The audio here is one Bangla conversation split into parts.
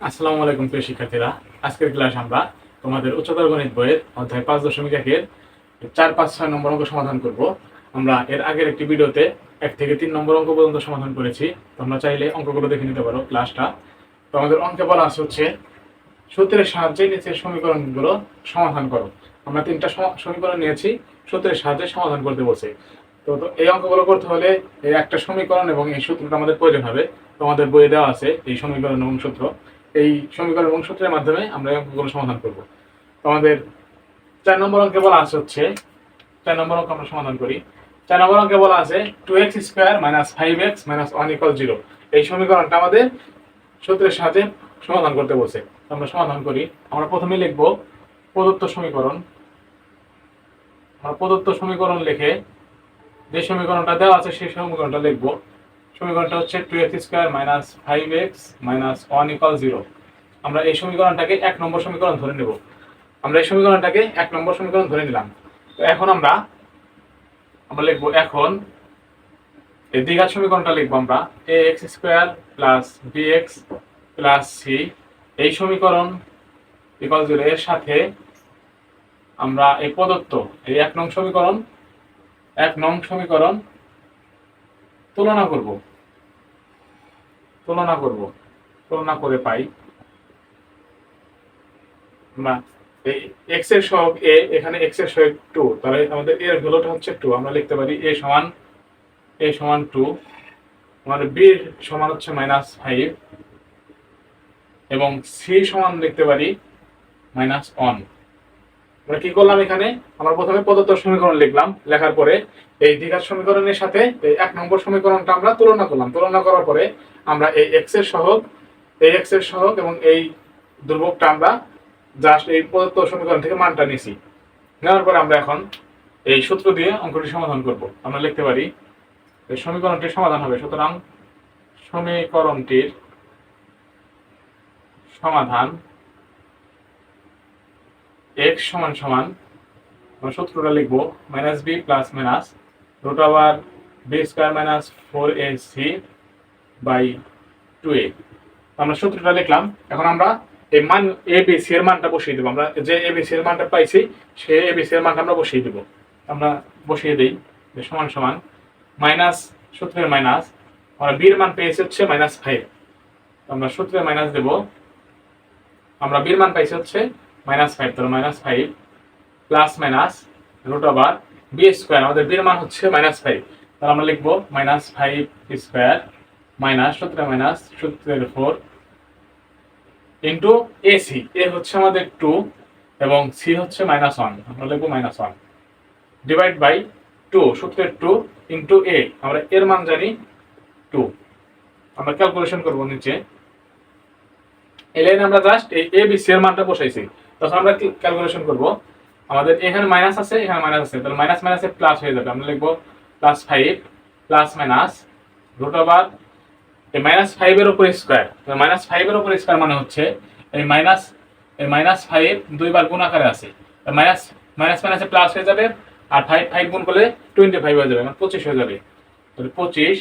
আসসালামু আলাইকুম প্রিয় শিক্ষার্থীরা। আজকের ক্লাস আমরা তোমাদের উচ্চতর গণিত বইয়ের অধ্যায় 5.1-এর 4, 5, 6 নম্বর অঙ্ক সমাধান করব। আমরা এর আগের একটি ভিডিওতে 1 থেকে 3 নম্বর অঙ্ক পর্যন্ত সমাধান করেছি। তোমরা চাইলে অঙ্কগুলো দেখে নিতে পারো ক্লাসটা। তো আমাদের অঙ্কে বলা আছে হচ্ছে সূত্রের সাহায্যে নিচের সমীকরণগুলো সমাধান করো। আমরা 3টা সমীকরণ নিয়েছি, সূত্রের সাহায্যে সমাধান করতে বলছে। তো এই অঙ্কগুলো করতে হলে এই একটা সমীকরণ এবং এই সূত্রটা আমাদের প্রয়োজন হবে। তোমাদের বইয়ে দেওয়া আছে এই সমীকরণ এবং সূত্র। এই সমীকরণ এবং সূত্রের মাধ্যমে আমরা এই অঙ্কগুলো সমাধান করব। আমাদের 4 নম্বর অঙ্কে বলা আছে হচ্ছে 4 নম্বর অঙ্ক আমরা সমাধান করি। 4 নম্বর অঙ্কে বলা আছে 2x square minus 5x minus 1 equal 0। এই সমীকরণটা আমাদের সূত্রের সাহায্যে সমাধান করতে বলছে। আমরা সমাধান করি। আমরা প্রথমে লিখব প্রদত্ত সমীকরণ। আমরা প্রদত্ত সমীকরণ লিখে যে সমীকরণটা দেওয়া আছে সেই সমীকরণটা লিখব। সমীকরণটা হচ্ছে 2x square minus 5x minus 1 equal 0। আমরা এই সমীকরণটাকে 1 নম্বর সমীকরণ ধরে নেব। আমরা এই সমীকরণটাকে 1 নম্বর সমীকরণ ধরে নিলাম। তো এখন আমরা লিখব এখন এই দ্বিঘাত সমীকরণটা লিখব আমরা ax square plus bx plus c। এই সমীকরণ ইকুয়াল 0 এর সাথে আমরা এই প্রদত্ত এই 1 নং সমীকরণ তুলনা করব। তুলনা করে পাই আমরা এই x এর সহগ a, এখানে x এর সহগ 2, তাহলে আমাদের a এর ভ্যালুটা হচ্ছে 2। আমরা লিখতে পারি a সমান 2। আমাদের b এর সমান হচ্ছে -5 এবং c সমান লিখতে পারি -1। আমরা কি করলাম এখানে? আমরা প্রথমে প্রদত্ত সমীকরণ লিখলাম, লেখার পরে এই দ্বিঘাত সমীকরণের সাথে এই 1 নম্বর সমীকরণটা আমরা তুলনা করলাম। তুলনা করার পরে আমরা এই x এর সহগ এবং এই ধ্রুবকটা আমরা জাস্ট এই প্রদত্ত সমীকরণ থেকে মানটা নিছি। নেওয়ার পরে আমরা এখন এই সূত্র দিয়ে অঙ্কটি সমাধান করব। আমরা লিখতে পারি এই সমীকরণটির সমাধান হবে, সুতরাং সমীকরণটির সমাধান x সমান সমান আমরা সূত্রটা লিখব -b plus minus root over b square minus 4ac by 2a। আমরা সূত্রটা লিখলাম। এখন আমরা এই মান abc এর মানটা বসিয়ে দেব। আমরা যে abc এর মানটা পাইছি সেই abc এর মানটা আমরা বসিয়ে দেব। আমরা বসিয়ে দেই সমান সমান মাইনাস, সূত্রের মাইনাস, আমরা b এর মান পেয়েছি হচ্ছে -5। আমরা সূত্রে মাইনাস দেব। আমরা b এর মান পাইছি হচ্ছে -5, তাহলে -5 plus minus root over b square, আমাদের b এর মান হচ্ছে -5, তাহলে আমরা লিখব -5 স্কয়ার মাইনাস সূত্রের 4 ইনটু ac। a হচ্ছে আমাদের 2 এবং c হচ্ছে -1, আমরা লিখব -1 ডিভাইড বাই 2, সূত্রের 2 ইনটু a, আমরা এর মান জানি 2। আমরা ক্যালকুলেশন করব নিচে। এই লাইনে আমরা জাস্ট এই abc এর মানটা বসাইছি। তখন আমরা ক্যালকুলেশন করব। আমাদের এখানে মাইনাস আছে, এখানে মাইনাস আছে, তাহলে মাইনাস মাইনাসে প্লাস হয়ে যাবে। আমরা লিখব +5 প্লাস মাইনাস রুট ওভার এই -5 এর উপর স্কয়ার। -5 এর উপর স্কয়ার মানে হচ্ছে এই -5 দুইবার গুণ আকারে আছে। মাইনাস মাইনাসে প্লাস হয়ে যাবে, আর 5 গুণ করলে 25 হয়ে যাবে, মানে 25 হয়ে যাবে। তাহলে 25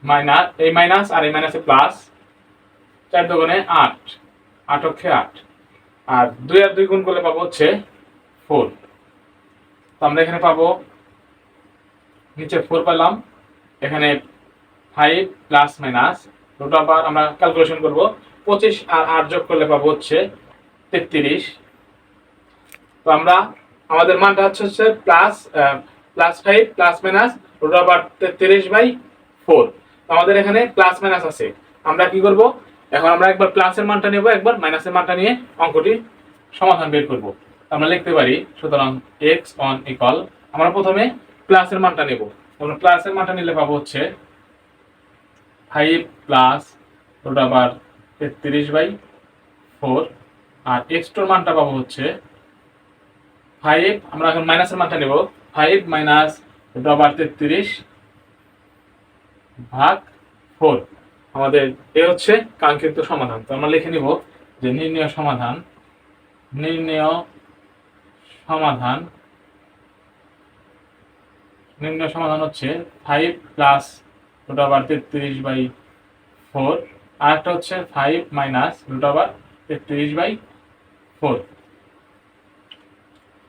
মাইনাস এই মাইনাস আর এই মাইনাসে প্লাস, 4 দুগুণে 8, 8 অক্ষে 8, আর 2 আর 2 গুণ করলে পাবো হচ্ছে 4। তো আমরা এখানে পাবো নিচে 4 পেলাম, এখানে 5 প্লাস মাইনাস রুট ওভার, আমরা ক্যালকুলেশন করব 25 আর 8 যোগ করলে পাবো হচ্ছে 33। তো আমরা আমাদের মানটা হচ্ছে +5 প্লাস মাইনাস রুট ওভার 33/4। আমাদের এখানে প্লাস মাইনাস আছে। আমরা কি করব? এখন আমরা একবার প্লাসের মানটা নেব, একবার মাইনাসের মানটা নিয়ে অঙ্কটি সমাধান বের করব। আমরা লিখতে পারি সুতরাং x1 ইকুয়াল, আমরা প্রথমে প্লাসের মানটা নেব। আমরা প্লাসের মানটা নিলে পাবো হচ্ছে 5 প্লাস রুট ওভার 33/4, আর x2 এর মানটা পাবো হচ্ছে 5, আমরা এখন মাইনাসের মানটা নেব, 5 মাইনাস রুট ওভার 33/4। আমাদের এ হচ্ছে কাঙ্ক্ষিত সমাধান। তো আমরা লিখে নিব যে নির্ণেয় সমাধান হচ্ছে 5 প্লাস রুট ওভার 33/4, আর একটা হচ্ছে 5 মাইনাস রুট ওভার 33/4।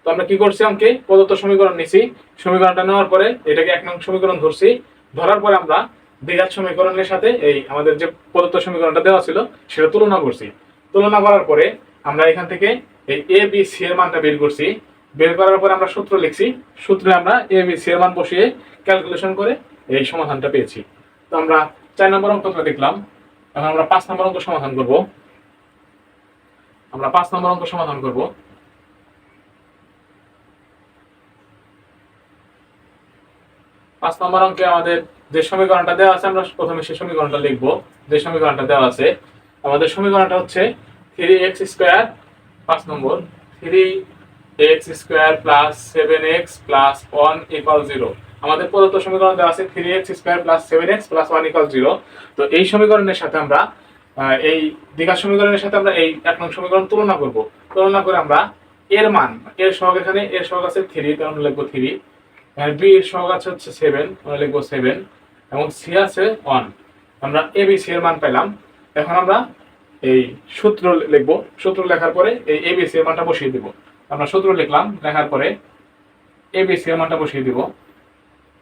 তো আমরা কি করছি, অঙ্কে প্রদত্ত সমীকরণ নিছি, সমীকরণটা নেওয়ার পরে এটাকে 1 নং সমীকরণ ধরছি, ধরার পরে আমরা দ্বিঘাত সমীকরণের সাথে এই আমাদের যে প্রদত্ত সমীকরণটা দেওয়া ছিল সেটা তুলনা করছি। তুলনা করার পরে আমরা এখান থেকে এই এ বি সি এর মানটা বের করছি। বের করার পরে আমরা সূত্র লিখছি, সূত্রে আমরা এ বি সি এর মান বসিয়ে ক্যালকুলেশন করে এই সমাধানটা পেয়েছি। তো আমরা 4 নম্বর অঙ্কটা দেখলাম। এখন আমরা 5 নম্বর অঙ্ক সমাধান করব। আমরা 5 নম্বর অঙ্ক সমাধান করব। 5 নম্বর অঙ্কে আমাদের যে সমীকরণটা দেওয়া আছে আমরা প্রথমে সেই সমীকরণটা লিখব। যে সমীকরণটা দেওয়া আছে আমাদের সমীকরণটা হচ্ছে 3x স্কয়ার, 5 নম্বর 3x square plus 7x plus 1 equal 0। আমাদের প্রদত্ত সমীকরণ দেওয়া আছে 3x square plus 7x plus 1 equal 0। তো এই সমীকরণের সাথে আমরা এই দ্বিঘাত সমীকরণের সাথে আমরা এই 1 নং সমীকরণ তুলনা করব। তুলনা করে আমরা এর মান, এর সহগ এখানে এর সহগ আছে 3, তাহলে আমরা লিখব 3। বি এর সহগ আছে হচ্ছে 7, আমরা লিখব 7 এবং সি আছে 1। আমরা এ বি সি এর মান পেলাম। এখন আমরা এই সূত্র লিখব। সূত্র লেখার পরে এই এ বি সি এর মানটা বসিয়ে দেব। আমরা সূত্র লিখলাম, লেখার পরে এ বি সি এর মানটা বসিয়ে দেব।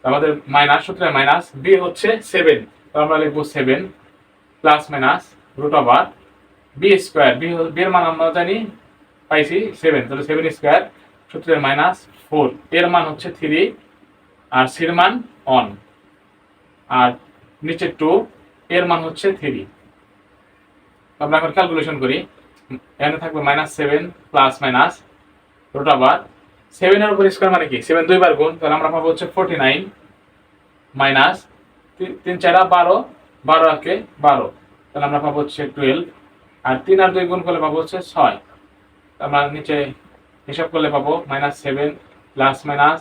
আমাদের মাইনাস, সূত্রে মাইনাস বি হচ্ছে 7, তো আমরা লিখব 7 plus minus root over B square. B এর মান আমরা জানি পাইছি 7, তাহলে 7 স্কয়ার সূত্রের মাইনাস 4, এর মান হচ্ছে 3 আর সি এর মান 1 আর নিচে 2, এর মান হচ্ছে 3। আমরা এখন ক্যালকুলেশন করি। এখানে থাকবে -7 প্লাস মাইনাস রুট ওভার 7 এর উপর স্কয়ার মানে কি 7 দুইবার গুণ, তাহলে আমরা পাবো হচ্ছে 49 মাইনাস 3 4 12, 12 একে 12, তাহলে আমরা পাবো হচ্ছে 12 আর 3 আর 2 গুণ করলে পাবো হচ্ছে 6। আমরা নিচে হিসাব করলে পাবো -7 প্লাস মাইনাস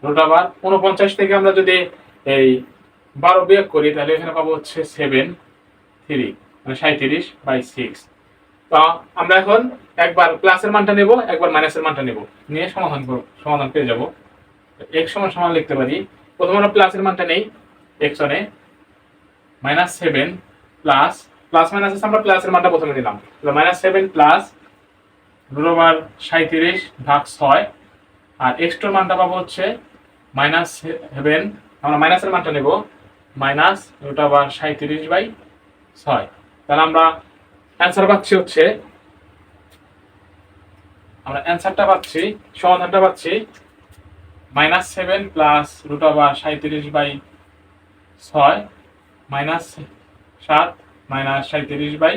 রুট ওভার 49 থেকে আমরা যদি এই 12 বিয়োগ করি তাহলে এখানে পাবো হচ্ছে 7 3 মানে 37/6। তো আমরা এখন একবার প্লাসের মানটা নেব, একবার মাইনাসের মানটা নেব, নিয়ে সমাধান পেয়ে যাব। x সমান সমান লিখতে পারি, প্রথমে আমরা প্লাসের মানটা নেই, x অনে -7 প্লাস প্লাস মাইনাস আমরা প্লাসের মানটা প্রথমে নিলাম, তাহলে -7 প্লাস রুট ওভার 37/6 আর x এর মানটা পাবো হচ্ছে -7, আমরা মাইনাসের মানটা নেব মাইনাস রুট ওভার 37/6। তাহলে আমরা অ্যানসার পাচ্ছি হচ্ছে, আমরা অ্যানসারটা পাচ্ছি, সমাধানটা পাচ্ছি -7 plus root over 37/6 minus 7 minus 37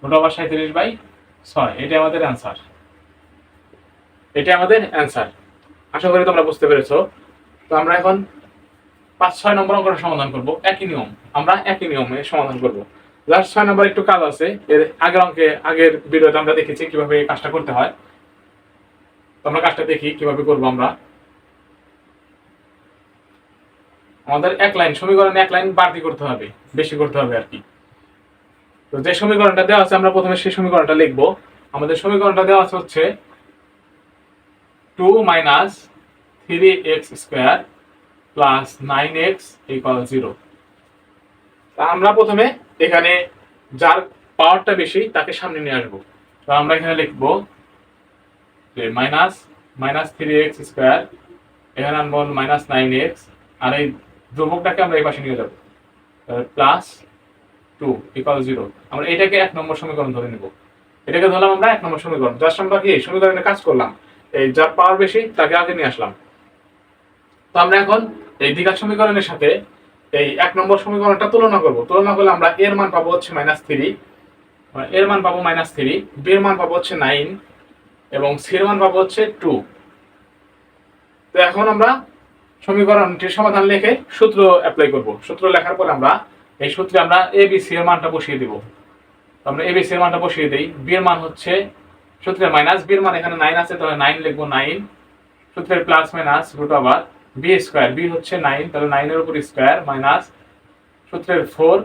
root over 37/6। এটা আমাদের অ্যানসার, এটা আমাদের অ্যানসার। আশা করি তোমরা বুঝতে পেরেছো। তো আমরা এখন 5-6 নম্বর অঙ্কটা সমাধান করব। একই নিয়ম, আমরা একই নিয়মে সমাধান করব। লাস্ট 6 নম্বর একটু কাজ আছে, এর আগের ভিডিওতে আমরা দেখেছি কিভাবে এই কাজটা করতে হয়। তো আমরা কাজটা দেখি কিভাবে করব। আমরা আমাদের এক লাইন সমীকরণে এক লাইন বাড়তি করতে হবে, বেশি করতে হবে আর কি। তো যে সমীকরণটা দেওয়া আছে আমরা প্রথমে সেই সমীকরণটা লিখব। আমাদের সমীকরণটা দেওয়া আছে হচ্ছে 2 - 3x square plus 9x equal 0। তা আমরা প্রথমে এখানে যার পাওয়ারটা বেশি তাকে সামনে নিয়ে আসবো। তো আমরা এখানে লিখব যে -3x স্কয়ার, এখানে আনবো -9x আর এই ধ্রুবকটাকে আমরা এই পাশে নিয়ে যাব, প্লাস 2 ইকুয়াল 0। আমরা এটাকে 1 নম্বর সমীকরণ ধরে নেব। এটাকে ধরলাম আমরা 1 নম্বর সমীকরণ। জাস্ট আমরা কি সমীকরণে কাজ করলাম, এই যার পাওয়ার বেশি তাকে আগে নিয়ে আসলাম। তো আমরা এখন এই দ্বিঘাত সমীকরণের সাথে এই 1 নম্বর সমীকরণটা তুলনা করব। তুলনা করলে আমরা এর মান পাবো হচ্ছে -3, এর মান পাবো -3, বি এর মান পাবো হচ্ছে 9 এবং সি এর মান পাবো হচ্ছে 2। তো এখন আমরা সমীকরণটির সমাধান লিখে সূত্র অ্যাপ্লাই করব। সূত্র লেখার পর আমরা এই সূত্রে আমরা এ বি সি এর মানটা বসিয়ে দেব। তো আমরা এ বি সি এর মানটা বসিয়ে দেই। বি এর মান হচ্ছে সূত্রের মাইনাস, বি এর মান এখানে 9 আছে, তাহলে 9 লিখব 9, সূত্রের plus minus root over B square, B হচ্ছে 9, তাহলে 9 এর উপর স্কয়ার মাইনাস সূত্রের 4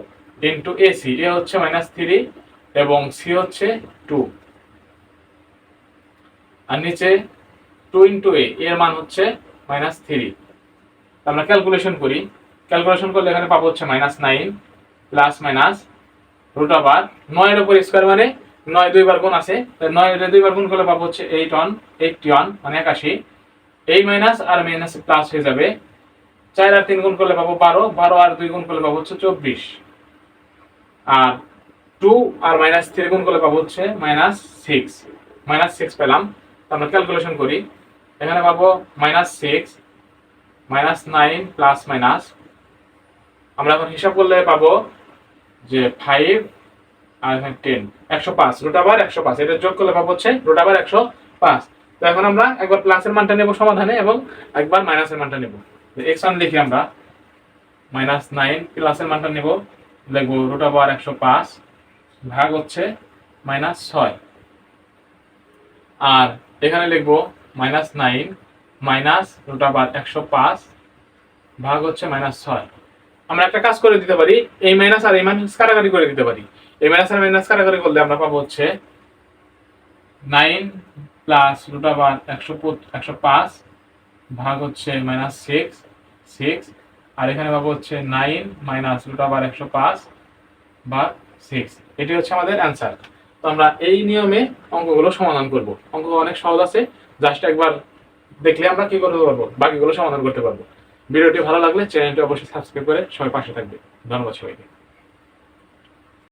ইনটু এসি, এ হচ্ছে -3 এবং সি হচ্ছে 2 আর নিচে 2 ইনটু এ, এর মান হচ্ছে -3। আমরা ক্যালকুলেশন করি, ক্যালকুলেশন করলে এখানে পাবো হচ্ছে -9 প্লাস মাইনাস রুট ওভার 9 এর উপর স্কয়ার মানে 9 দুইবার গুণ আছে, তাই 9 এর দুইবার গুণ করলে পাবো হচ্ছে 81 মানে 81। এই মাইনাস আর মাইনাস প্লাস হয়ে যাবে, 4 আর 3 গুণ করলে পাবো 12, 12 আর 2 গুণ করলে পাবো হচ্ছে 24, আর 2 আর মাইনাস 3 গুণ করলে পাবো হচ্ছে -6 পেলাম। আমরা ক্যালকুলেশন করি, এখানে পাবো -6 -9 প্লাস মাইনাস, আমরা এখন হিসাব করলে পাবো যে 5 আর 10 105 রুট ওভার 105, এটা যোগ করলে পাবো হচ্ছে রুট ওভার 105। তো এখন আমরা একবার প্লাসের মানটা নেব সমাধানে এবং একবার মাইনাসের মানটা নেব। x1 লিখি আমরা, -9 প্লাসের মানটা নেব, লিখব রুট ওভার 105 ভাগ হচ্ছে -6, আর এখানে লিখব -9 মাইনাস রুট ওভার 105 ভাগ হচ্ছে -6। আমরা একটা কাজ করে দিতে পারি, এই মাইনাস আর এই মাইনাস কাটাকাটি করে দিতে পারি। এই মাইনাস আর মাইনাস কাটাকাটি করলে আমরা পাবো হচ্ছে 9 প্লাস রুট ওভার 105 ভাগ হচ্ছে -6, আর এখানে পাবো হচ্ছে 9 মাইনাস রুট ওভার 105 ভাগ 6। এটি হচ্ছে আমাদের অ্যান্সার। তো আমরা এই নিয়মে অঙ্কগুলো সমাধান করব। অঙ্ক অনেক সহজ আছে, জাস্ট একবার দেখলে আমরা কি করতে পারবো, বাকিগুলো সমাধান করতে পারবো। ভিডিওটি ভালো লাগলে চ্যানেলটি অবশ্যই সাবস্ক্রাইব করে সবাই পাশে থাকবে। ধন্যবাদ সবাইকে।